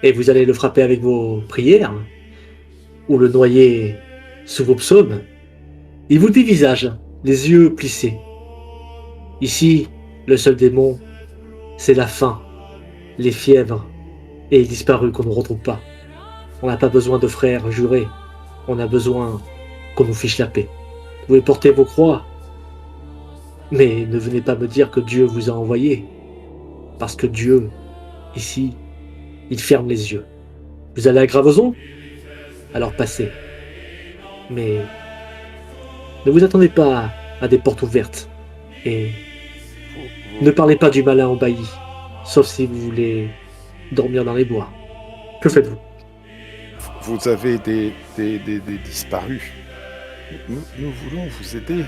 Et vous allez le frapper avec vos prières? Ou le noyer sous vos psaumes? Il vous dévisage, les yeux plissés. Ici, le seul démon, c'est la faim, les fièvres et les disparus qu'on ne retrouve pas. On n'a pas besoin de frères jurés, on a besoin qu'on nous fiche la paix. Vous pouvez porter vos croix, mais ne venez pas me dire que Dieu vous a envoyé, parce que Dieu, ici, il ferme les yeux. Vous allez à Graveson? Alors passez. Mais ne vous attendez pas à des portes ouvertes, et ne parlez pas du malin au bailli, sauf si vous voulez dormir dans les bois. Que faites-vous? Vous avez des disparus. Nous voulons vous aider.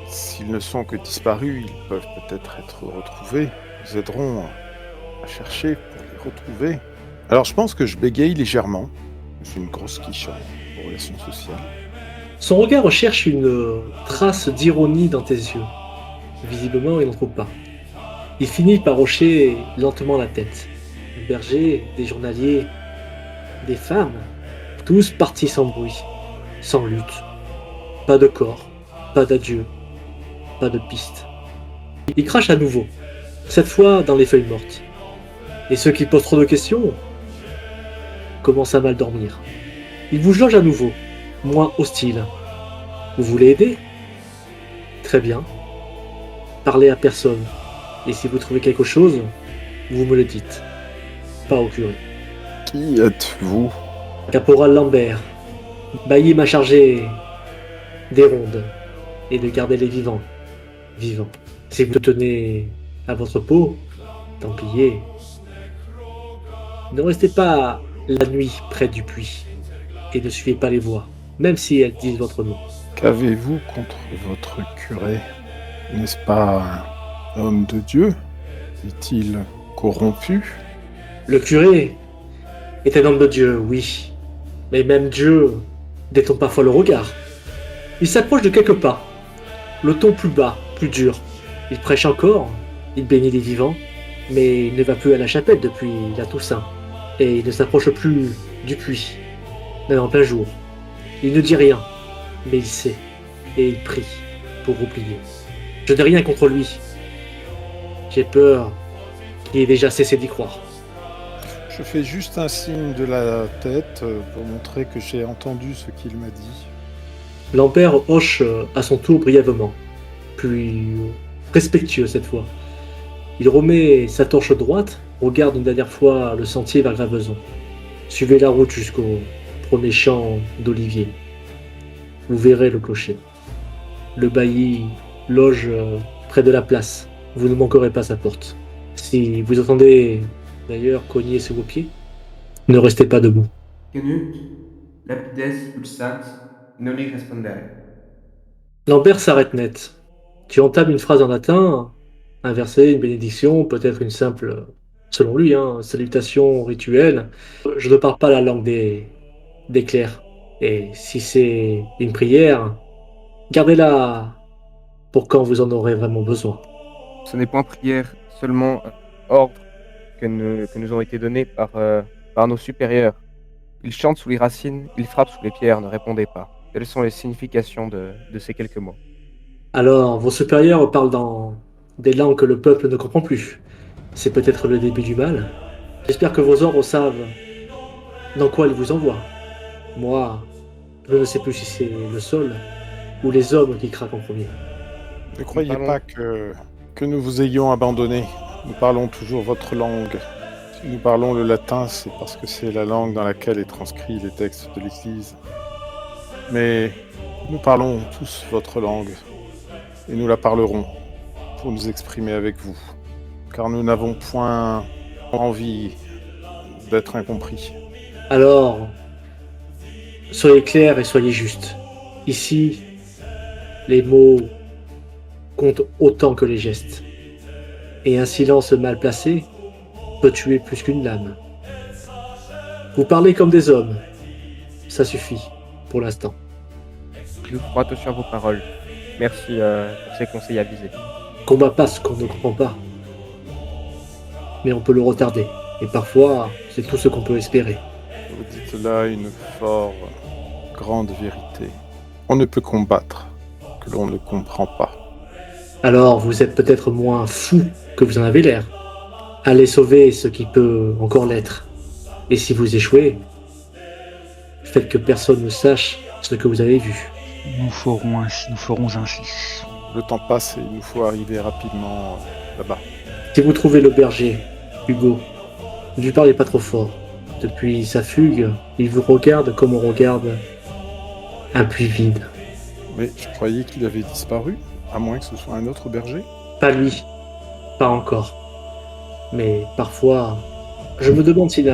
S'ils ne sont que disparus, ils peuvent peut-être être retrouvés. Nous aiderons à chercher pour les retrouver. Alors je pense que je bégaye légèrement. J'ai une grosse quiche en relations sociales. Son regard recherche une trace d'ironie dans tes yeux. Visiblement, il n'en trouve pas. Il finit par hocher lentement la tête. Des bergers, des journaliers, des femmes, tous partis sans bruit, sans lutte. Pas de corps, pas d'adieu, pas de piste. Il crache à nouveau, cette fois dans les feuilles mortes. Et ceux qui posent trop de questions commencent à mal dormir. Il vous jauge à nouveau, moins hostile. Vous voulez aider? Très bien. Parlez à personne. Et si vous trouvez quelque chose, vous me le dites. Pas au curé. Qui êtes-vous? Caporal Lambert. Bailly m'a chargé des rondes et de garder les vivants. Vivants. Si vous tenez à votre peau, Templier, ne restez pas la nuit près du puits et ne suivez pas les voix, même si elles disent votre nom. Qu'avez-vous contre votre curé? N'est-ce pas un homme de Dieu? Est-il corrompu? Le curé est un homme de Dieu, oui. Mais même Dieu détourne parfois le regard. Il s'approche de quelques pas, le ton plus bas, plus dur. Il prêche encore, il bénit les vivants, mais il ne va plus à la chapelle depuis la Toussaint. Et il ne s'approche plus du puits, même en plein jour. Il ne dit rien, mais il sait, et il prie pour oublier. Je n'ai rien contre lui. J'ai peur qu'il ait déjà cessé d'y croire. Je fais juste un signe de la tête pour montrer que j'ai entendu ce qu'il m'a dit. Lambert hoche à son tour brièvement, puis respectueux cette fois. Il remet sa torche droite, regarde une dernière fois le sentier vers Graveson. Suivez la route jusqu'au premier champ d'olivier. Vous verrez le clocher. Le bailli loge près de la place. Vous ne manquerez pas sa porte. Si vous entendez d'ailleurs cogner sous vos pieds, ne restez pas debout. Canut, lapides pulsat, noli respondere. Lambert s'arrête net. Tu entames une phrase en latin, un verset, une bénédiction, peut-être une simple, selon lui, salutation rituelle. Je ne parle pas la langue des clercs. Et si c'est une prière, gardez-la pour quand vous en aurez vraiment besoin. Ce n'est point prière, seulement ordre que nous ont été donnés par nos supérieurs. Ils chantent sous les racines, ils frappent sous les pierres, ne répondez pas. Telles sont les significations de ces quelques mots. Alors, vos supérieurs parlent dans des langues que le peuple ne comprend plus. C'est peut-être le début du mal. J'espère que vos ordres savent dans quoi ils vous envoient. Moi, je ne sais plus si c'est le sol ou les hommes qui craquent en premier. Ne croyez parlons- pas que nous vous ayons abandonné. Nous parlons toujours votre langue. Si nous parlons le latin, c'est parce que c'est la langue dans laquelle est transcrit les textes de l'Église. Mais nous parlons tous votre langue, et nous la parlerons pour nous exprimer avec vous, car nous n'avons point envie d'être incompris. Alors, soyez clairs et soyez justes. Ici, les mots comptent autant que les gestes. Et un silence mal placé peut tuer plus qu'une lame. Vous parlez comme des hommes. Ça suffit, pour l'instant. Nous ferons attention à vos paroles. Merci pour ces conseils avisés. Combat pas ce qu'on ne comprend pas. Mais on peut le retarder. Et parfois, c'est tout ce qu'on peut espérer. Vous dites là une fort grande vérité. On ne peut combattre que l'on ne comprend pas. Alors, vous êtes peut-être moins fou que vous en avez l'air. Allez sauver ce qui peut encore l'être. Et si vous échouez, faites que personne ne sache ce que vous avez vu. Nous ferons ainsi. Le temps passe et il nous faut arriver rapidement là-bas. Si vous trouvez le berger, Hugo, ne lui parlez pas trop fort. Depuis sa fugue, il vous regarde comme on regarde un puits vide. Mais je croyais qu'il avait disparu, à moins que ce soit un autre berger. Pas lui, pas encore. Mais parfois, je me demande s'il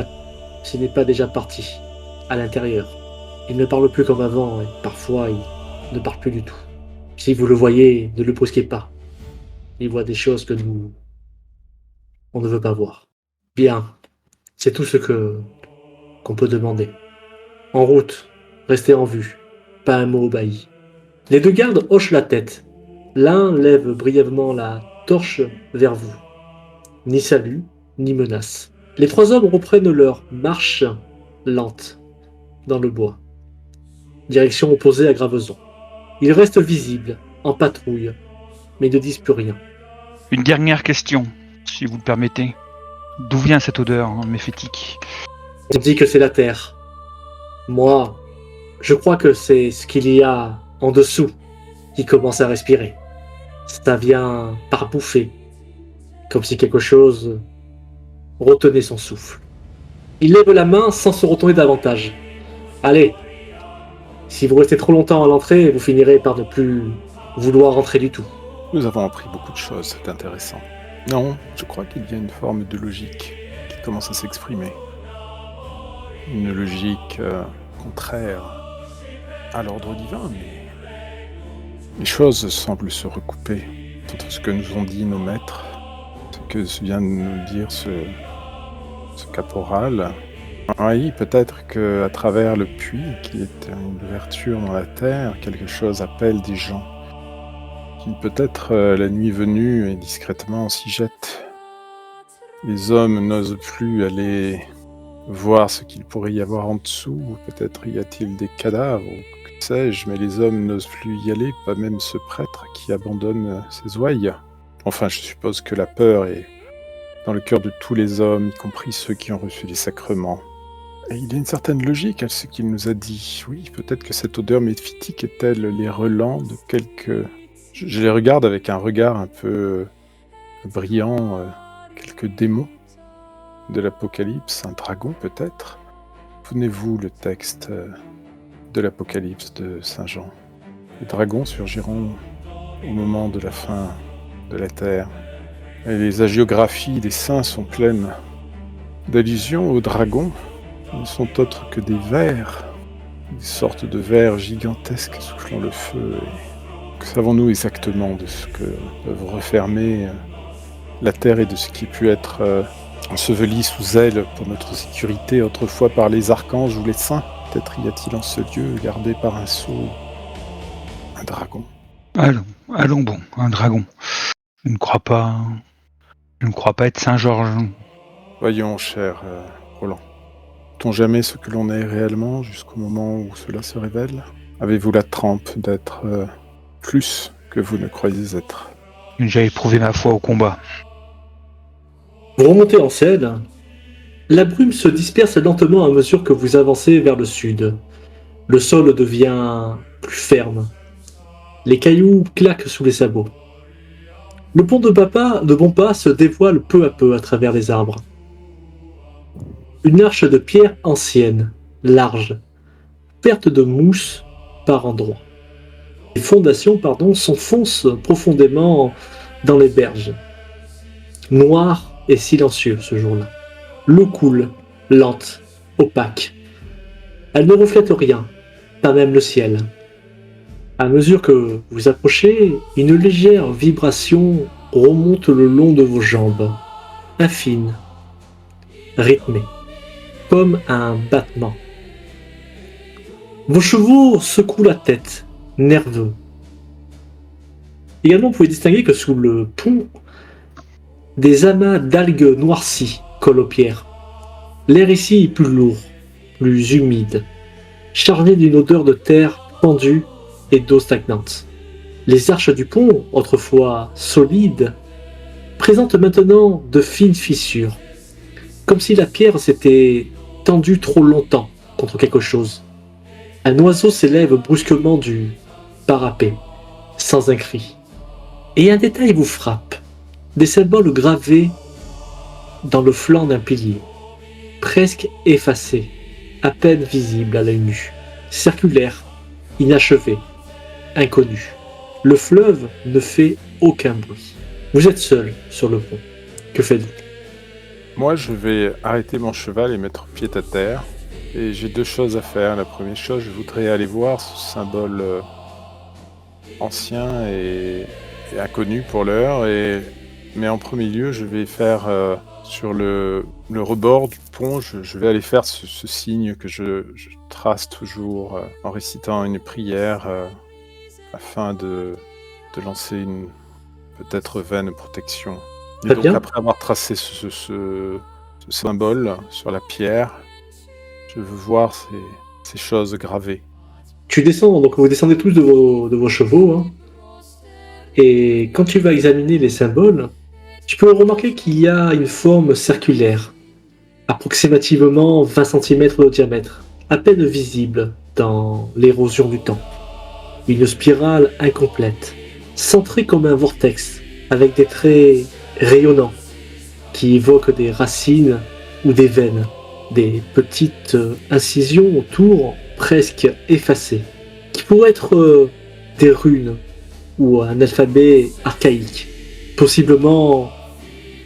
n'est pas déjà parti, à l'intérieur. Il ne parle plus comme avant, et parfois il ne parle plus du tout. Si vous le voyez, ne le brusquez pas. Il voit des choses que on ne veut pas voir. Bien, c'est tout ce qu'on peut demander. En route, restez en vue, pas un mot obahi. Les deux gardes hochent la tête. L'un lève brièvement la torche vers vous. Ni salut, ni menace. Les trois hommes reprennent leur marche lente dans le bois. Direction opposée à Graveson. Ils restent visibles, en patrouille, mais ne disent plus rien. Une dernière question, si vous le permettez. D'où vient cette odeur méphitique? On dit que c'est la terre. Moi, je crois que c'est ce qu'il y a en dessous qui commence à respirer. Ça vient par bouffées, comme si quelque chose retenait son souffle. Il lève la main sans se retourner davantage. Allez, si vous restez trop longtemps à l'entrée, vous finirez par ne plus vouloir rentrer du tout. Nous avons appris beaucoup de choses, c'est intéressant. Non, je crois qu'il y a une forme de logique qui commence à s'exprimer. Une logique contraire à l'ordre divin, mais les choses semblent se recouper. Entre ce que nous ont dit nos maîtres, ce que vient de nous dire ce caporal. Oui, peut-être qu'à travers le puits, qui est une ouverture dans la terre, quelque chose appelle des gens qui peut-être la nuit venue et discrètement s'y jettent. Les hommes n'osent plus aller voir ce qu'il pourrait y avoir en dessous, ou peut-être y a-t-il des cadavres, ou que sais-je, mais les hommes n'osent plus y aller, pas même ce prêtre qui abandonne ses ouailles. Enfin, je suppose que la peur est dans le cœur de tous les hommes, y compris ceux qui ont reçu les sacrements. Et il y a une certaine logique à ce qu'il nous a dit. Oui, peut-être que cette odeur méphitique est-elle les relents de quelques... Je les regarde avec un regard un peu brillant, quelques démons de l'Apocalypse, un dragon peut-être. Souvenez-vous le texte de l'Apocalypse de Saint Jean. Les dragons surgiront au moment de la fin de la terre. Et les hagiographies des saints sont pleines d'allusions aux dragons. Ils ne sont autres que des vers, des sortes de vers gigantesques soufflant le feu. Que savons-nous exactement de ce que peuvent refermer la terre et de ce qui a pu être enseveli sous elle pour notre sécurité autrefois par les archanges ou les saints? Peut-être y a-t-il en ce lieu, gardé par un sceau, un dragon. Allons bon, un dragon. Je ne crois pas être Saint-Georges. Voyons, cher Roland. Sait-on jamais ce que l'on est réellement jusqu'au moment où cela se révèle? Avez-vous la trempe d'être plus que vous ne croyez être? J'ai éprouvé ma foi au combat. Vous remontez en selle. La brume se disperse lentement à mesure que vous avancez vers le sud. Le sol devient plus ferme. Les cailloux claquent sous les sabots. Le pont de bon pas se dévoile peu à peu à travers les arbres. Une arche de pierre ancienne, large, couverte de mousse par endroits. Les fondations, s'enfoncent profondément dans les berges. Noir et silencieux ce jour-là. L'eau coule, lente, opaque. Elle ne reflète rien, pas même le ciel. À mesure que vous approchez, une légère vibration remonte le long de vos jambes, infine, rythmée, comme un battement. Vos chevaux secouent la tête, nerveux. Également, vous pouvez distinguer que sous le pont, des amas d'algues noircies collent aux pierres. L'air ici est plus lourd, plus humide, chargé d'une odeur de terre pendue et d'eau stagnante. Les arches du pont, autrefois solides, présentent maintenant de fines fissures, comme si la pierre s'était tendue trop longtemps contre quelque chose. Un oiseau s'élève brusquement du parapet, sans un cri. Et un détail vous frappe. Des symboles gravés dans le flanc d'un pilier, presque effacés, à peine visibles à l'œil nu, circulaires, inachevés, inconnus. Le fleuve ne fait aucun bruit. Vous êtes seul sur le pont. Que faites-vous? Moi, je vais arrêter mon cheval et mettre pied à terre. Et j'ai deux choses à faire. La première chose, je voudrais aller voir ce symbole ancien et inconnu pour l'heure. Mais en premier lieu, je vais faire sur le rebord du pont, je vais aller faire ce signe que je trace toujours en récitant une prière afin de lancer une peut-être vaine protection. Et Très donc bien. après avoir tracé ce symbole sur la pierre, je veux voir ces choses gravées. Tu descends, donc vous descendez tous de vos chevaux, hein. Et quand tu vas examiner les symboles, tu peux remarquer qu'il y a une forme circulaire, approximativement 20 cm de diamètre, à peine visible dans l'érosion du temps. Une spirale incomplète, centrée comme un vortex, avec des traits rayonnants, qui évoquent des racines ou des veines, des petites incisions autour, presque effacées, qui pourraient être des runes ou un alphabet archaïque, possiblement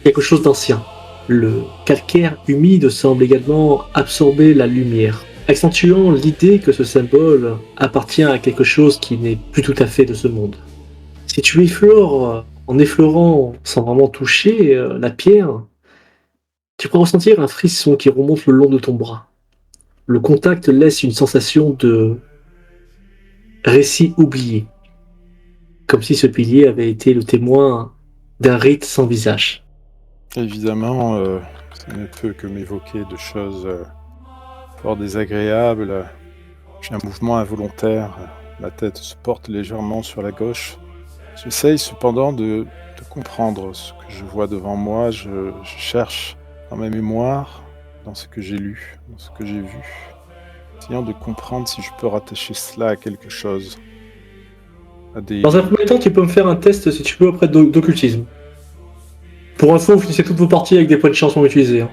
quelque chose d'ancien. Le calcaire humide semble également absorber la lumière, accentuant l'idée que ce symbole appartient à quelque chose qui n'est plus tout à fait de ce monde. Si tu effleures, en effleurant sans vraiment toucher la pierre, tu peux ressentir un frisson qui remonte le long de ton bras. Le contact laisse une sensation de récit oublié, comme si ce pilier avait été le témoin d'un rite sans visage. Évidemment, ça ne peut que m'évoquer de choses fort désagréables. J'ai un mouvement involontaire, ma tête se porte légèrement sur la gauche. J'essaye cependant de comprendre ce que je vois devant moi, je cherche dans ma mémoire, dans ce que j'ai lu, dans ce que j'ai vu, essayant de comprendre si je peux rattacher cela à quelque chose. À des... Dans un premier temps, tu peux me faire un test, si tu peux, auprès d'occultisme. Pour info, vous finissez toutes vos parties avec des points de chance non utilisés.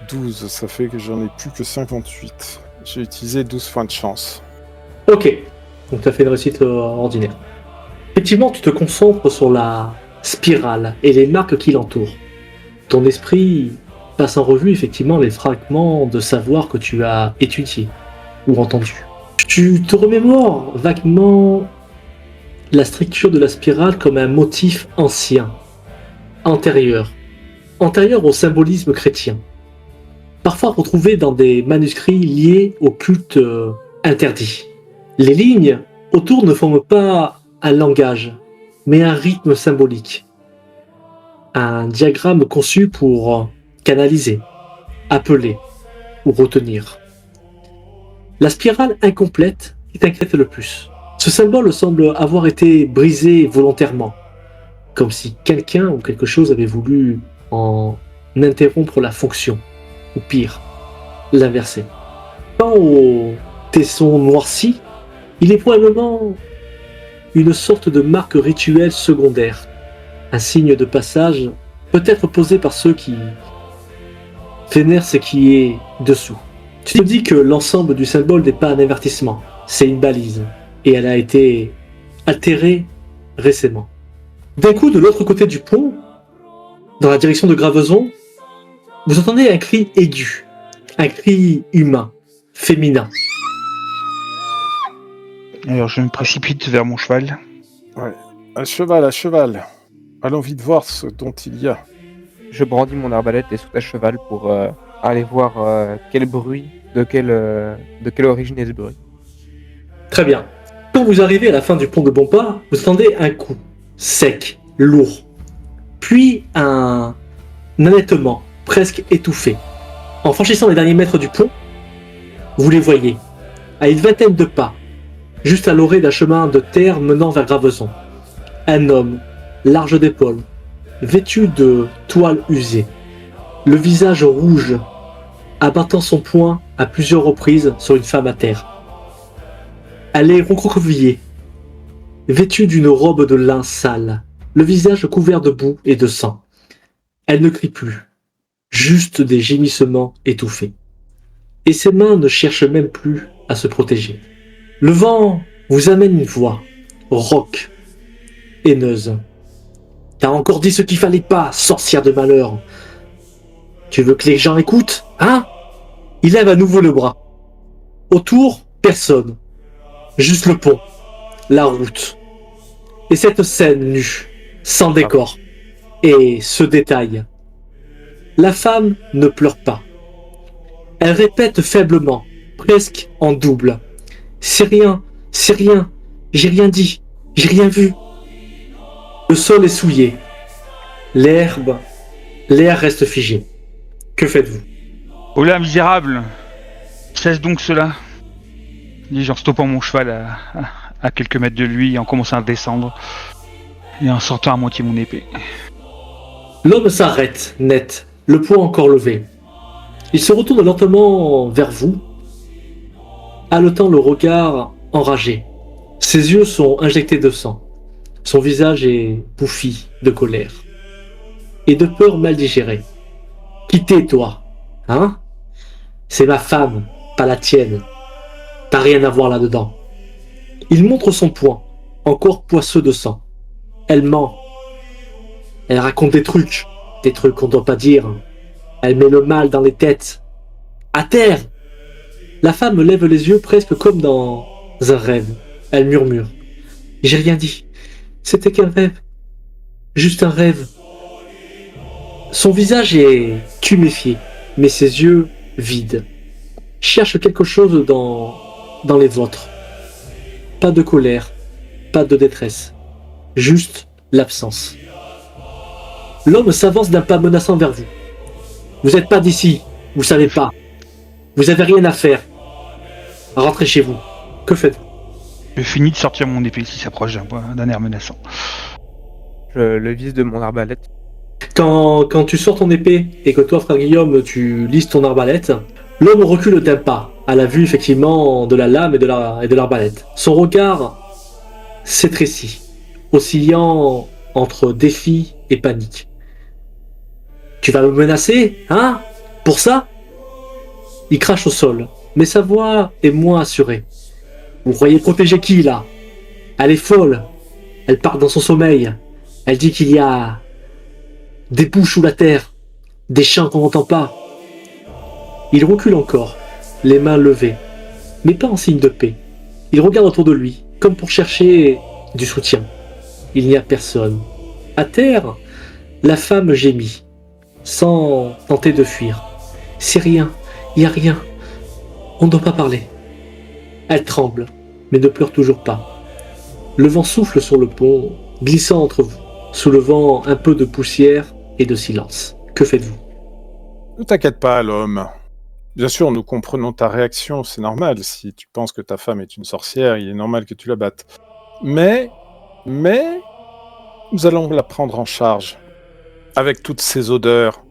12, ça fait que j'en ai plus que 58. J'ai utilisé 12 points de chance. Ok, donc tu as fait une réussite ordinaire. Effectivement, tu te concentres sur la spirale et les marques qui l'entourent. Ton esprit passe en revue effectivement les fragments de savoir que tu as étudiés ou entendus. Tu te remémores vaguement la structure de la spirale comme un motif ancien, antérieur au symbolisme chrétien, parfois retrouvé dans des manuscrits liés au culte interdit. Les lignes autour ne forment pas un langage, mais un rythme symbolique, un diagramme conçu pour canaliser, appeler ou retenir. La spirale incomplète qui t'inquiète le plus. Ce symbole semble avoir été brisé volontairement, comme si quelqu'un ou quelque chose avait voulu en interrompre la fonction, ou pire, l'inverser. Quant au tesson noirci, il est probablement une sorte de marque rituelle secondaire, un signe de passage peut-être posé par ceux qui vénèrent ce qui est dessous. Tu te dis que l'ensemble du symbole n'est pas un avertissement, c'est une balise, et elle a été altérée récemment. D'un coup, de l'autre côté du pont, dans la direction de Graveson, vous entendez un cri aigu, un cri humain, féminin. Alors je me précipite vers mon cheval. Ouais. À cheval. Allons vite voir ce dont il y a. Je brandis mon arbalète et saute à cheval pour aller voir quel bruit, de quelle origine est ce bruit. Très bien. Quand vous arrivez à la fin du pont de Bonpas, vous entendez un coup, sec, lourd, puis un allaitement, presque étouffé. En franchissant les derniers mètres du pont, vous les voyez, à une vingtaine de pas, juste à l'orée d'un chemin de terre menant vers Graveson. Un homme, large d'épaules, vêtu de toile usée, le visage rouge, abattant son poing à plusieurs reprises sur une femme à terre. Elle est recroquevillée, vêtue d'une robe de lin sale, le visage couvert de boue et de sang. Elle ne crie plus, juste des gémissements étouffés. Et ses mains ne cherchent même plus à se protéger. Le vent vous amène une voix, rauque, haineuse. T'as encore dit ce qu'il fallait pas, sorcière de malheur. Tu veux que les gens écoutent, hein? Il lève à nouveau le bras. Autour, personne. Juste le pont, la route. Et cette scène nue, sans décor. Et ce détail. La femme ne pleure pas. Elle répète faiblement, presque en double. C'est rien, j'ai rien dit, j'ai rien vu. Le sol est souillé. L'air reste figé. Que faites-vous? Oh là, misérable! Cesse donc cela! Dis-je en stoppant mon cheval à quelques mètres de lui et en commençant à descendre et en sortant à moitié mon épée. L'homme s'arrête, net, le poing encore levé. Il se retourne lentement vers vous, haletant le regard enragé. Ses yeux sont injectés de sang. Son visage est bouffi de colère et de peur mal digérée. Quittez, toi, hein? C'est ma femme, pas la tienne. T'as rien à voir là-dedans. Il montre son poing, encore poisseux de sang. Elle ment. Elle raconte des trucs qu'on doit pas dire. Elle met le mal dans les têtes. À terre! La femme lève les yeux presque comme dans un rêve. Elle murmure. J'ai rien dit. C'était qu'un rêve. Juste un rêve. Son visage est tuméfié, mais ses yeux vides. Cherche quelque chose dans les vôtres. Pas de colère, pas de détresse. Juste l'absence. L'homme s'avance d'un pas menaçant vers vous. Vous n'êtes pas d'ici, vous savez pas. Vous avez rien à faire. Rentrez chez vous. Que faites-vous? Je finis de sortir mon épée qui s'approche d'un air menaçant. Je le vise de mon arbalète. Quand tu sors ton épée et que toi, frère Guillaume, tu lisses ton arbalète, l'homme recule d'un pas à la vue effectivement de la lame et de l'arbalète. Son regard s'étrécit, oscillant entre défi et panique. Tu vas me menacer, hein? Pour ça? Il crache au sol, mais sa voix est moins assurée. Vous croyez protéger qui, là? Elle est folle. Elle part dans son sommeil. Elle dit qu'il y a des bouches sous la terre, des chants qu'on n'entend pas. Il recule encore, les mains levées, mais pas en signe de paix. Il regarde autour de lui, comme pour chercher du soutien. Il n'y a personne. À terre, la femme gémit, sans tenter de fuir. C'est rien, il n'y a rien. On ne doit pas parler. Elle tremble, mais ne pleure toujours pas. Le vent souffle sur le pont, glissant entre vous, soulevant un peu de poussière et de silence. Que faites-vous? Ne t'inquiète pas, l'homme. Bien sûr, nous comprenons ta réaction, c'est normal. Si tu penses que ta femme est une sorcière, il est normal que tu la battes. Mais, nous allons la prendre en charge. Avec toutes ces odeurs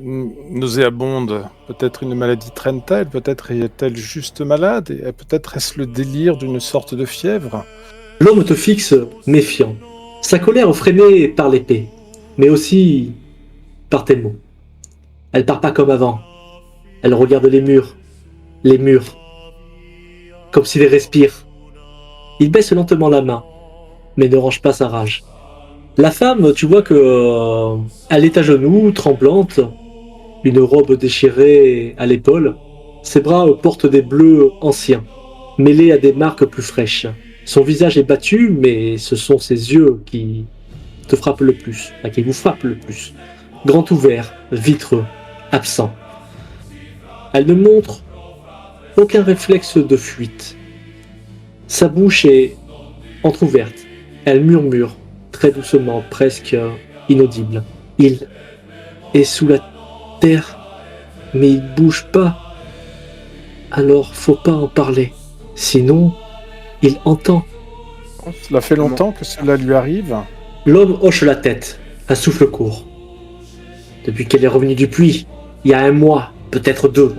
nauséabondes, peut-être une maladie traîne-t-elle, peut-être est-elle juste malade, et peut-être est-ce le délire d'une sorte de fièvre. L'homme te fixe méfiant, sa colère freinée par l'épée, mais aussi par tes mots. Elle part pas comme avant. Elle regarde les murs, comme s'il les respire. Il baisse lentement la main, mais ne range pas sa rage. La femme, tu vois que elle est à genoux, tremblante, une robe déchirée à l'épaule. Ses bras portent des bleus anciens, mêlés à des marques plus fraîches. Son visage est battu, mais ce sont ses yeux qui te frappent le plus, qui vous frappent le plus. Grand ouvert, vitreux, absent. Elle ne montre aucun réflexe de fuite. Sa bouche est entr'ouverte. Elle murmure, très doucement, presque inaudible. Il est sous la terre, mais il bouge pas. Alors faut pas en parler. Sinon, il entend. Cela fait longtemps que cela lui arrive. L'homme hoche la tête, un souffle court. Depuis qu'elle est revenue du puits, il y a 1 mois, peut-être 2.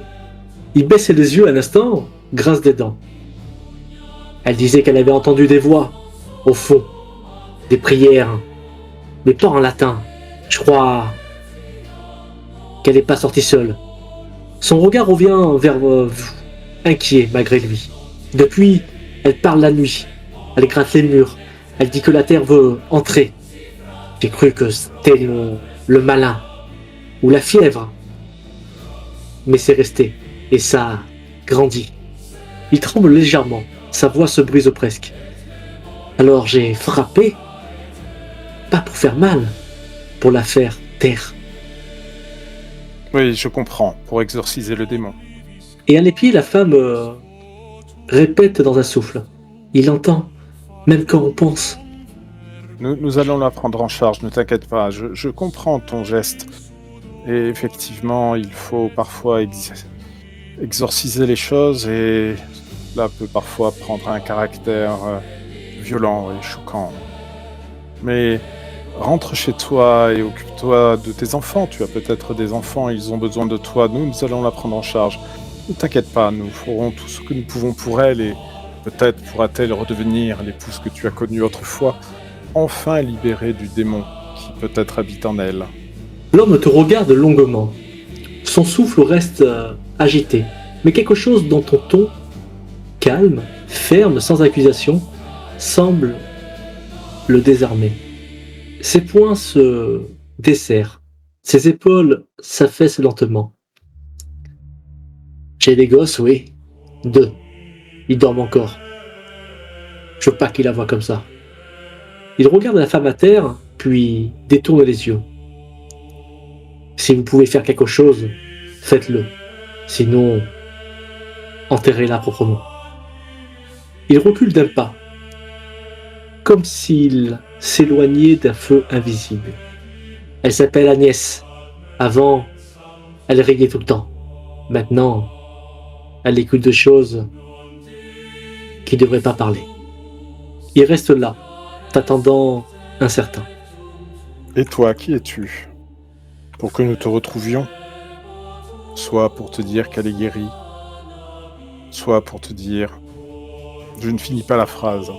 Il baisse les yeux un instant, grince des dents. Elle disait qu'elle avait entendu des voix, au fond, des prières, mais pas en latin. Je crois qu'elle n'est pas sortie seule. Son regard revient vers vous, inquiet malgré lui. Depuis, elle parle la nuit, elle gratte les murs, elle dit que la terre veut entrer. J'ai cru que c'était le malin, ou la fièvre. Mais c'est resté, et ça grandit. Il tremble légèrement, sa voix se brise presque. Alors j'ai frappé, pas pour faire mal, pour la faire taire. Oui, je comprends, pour exorciser le démon. Et à les pieds, la femme répète dans un souffle. Il entend, même quand on pense. Nous allons la prendre en charge, ne t'inquiète pas, je comprends ton geste. Et effectivement, il faut parfois exorciser les choses, et cela peut parfois prendre un caractère violent et choquant. Mais rentre chez toi et occupe-toi de tes enfants. Tu as peut-être des enfants, ils ont besoin de toi. Nous allons la prendre en charge. Ne t'inquiète pas, nous ferons tout ce que nous pouvons pour elle, et peut-être pourra-t-elle redevenir l'épouse que tu as connue autrefois, enfin libérée du démon qui peut-être habite en elle. L'homme te regarde longuement. Son souffle reste agité, mais quelque chose dans ton ton, calme, ferme, sans accusation, semble le désarmer. Ses poings se desserrent, ses épaules s'affaissent lentement. J'ai des gosses, oui. 2. Ils dorment encore. Je veux pas qu'il la voie comme ça. Il regarde la femme à terre, puis détourne les yeux. Si vous pouvez faire quelque chose, faites-le. Sinon, enterrez-la proprement. Il recule d'un pas, comme s'il s'éloignait d'un feu invisible. Elle s'appelle Agnès. Avant, elle riait tout le temps. Maintenant, elle écoute de choses qui ne devraient pas parler. Il reste là, t'attendant incertain. Et toi, qui es-tu ? Pour que nous te retrouvions, soit pour te dire qu'elle est guérie, soit pour te dire... Je ne finis pas la phrase,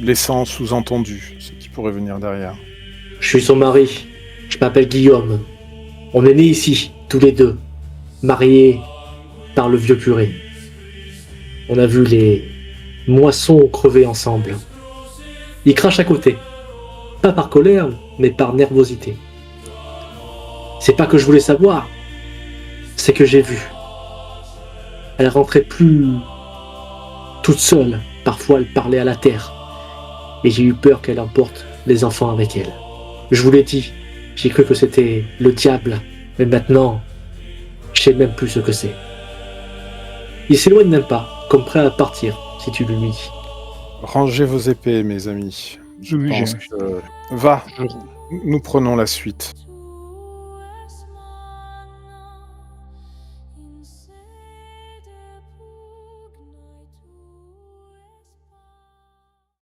laissant sous-entendu ce qui pourrait venir derrière. Je suis son mari. Je m'appelle Guillaume. On est nés ici, tous les deux, mariés par le vieux curé. On a vu les moissons crever ensemble. Il crache à côté. Pas par colère, mais par nervosité. C'est pas que je voulais savoir, c'est que j'ai vu. Elle rentrait plus toute seule. Parfois, elle parlait à la terre. Et j'ai eu peur qu'elle emporte les enfants avec elle. Je vous l'ai dit, j'ai cru que c'était le diable. Mais maintenant, je sais même plus ce que c'est. Il s'éloigne d'un pas, comme prêt à partir, si tu lui dis. Rangez vos épées, mes amis. Je Oui, pense que... Va, nous prenons la suite.